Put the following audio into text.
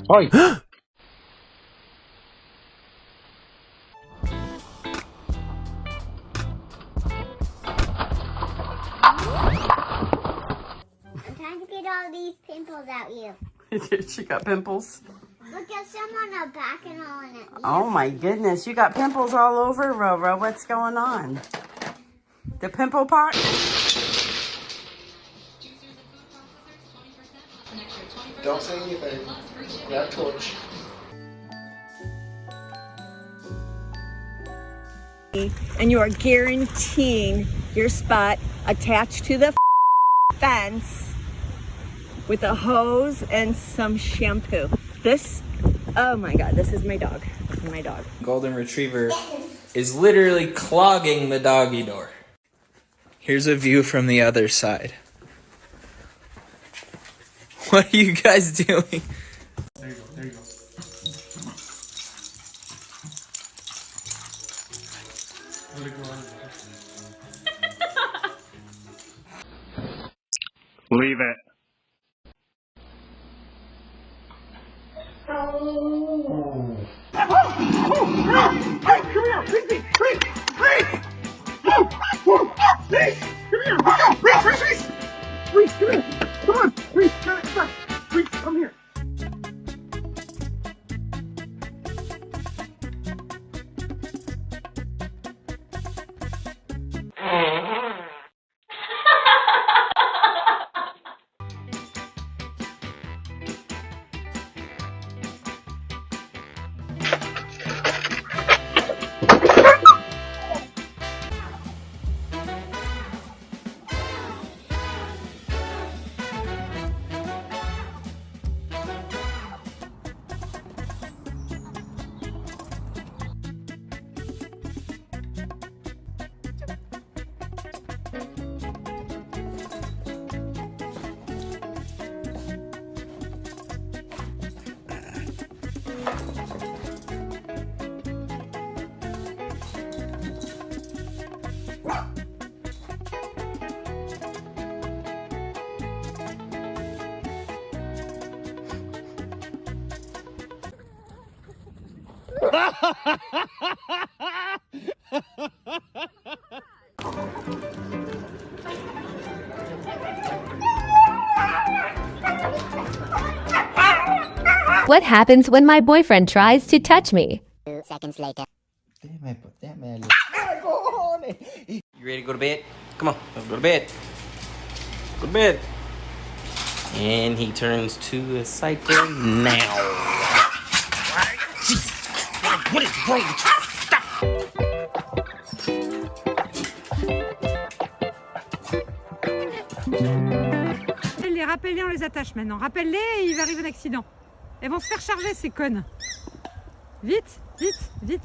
Oi! I'm trying to get all these pimples out you. She got pimples. Look, there's some on the back and all in it. Oh my goodness, you got pimples all over, Roro. What's going on? The pimple pot? Don't say anything. Grab torch. And you are guaranteeing your spot attached to the fence with a hose and some shampoo. This, oh my God, this is my dog. This is my dog. Golden Retriever is literally clogging the doggy door. Here's a view from the other side. What are you guys doing? There you go, there you go. Leave it. Oh. Hey, come here! Reese! Reese, come here! Come on! Reese, come here! Reese, come here! What happens when my boyfriend tries to touch me? 2 seconds later. You ready to go to bed? Come on, let's go to bed. Go to bed. And he turns to a cycle now. What is wrong with you? Stop! Rappelle-les, on les attache maintenant. Rappelle-les et il va arriver un accident. Elles vont se faire charger ces connes. Vite, vite, vite.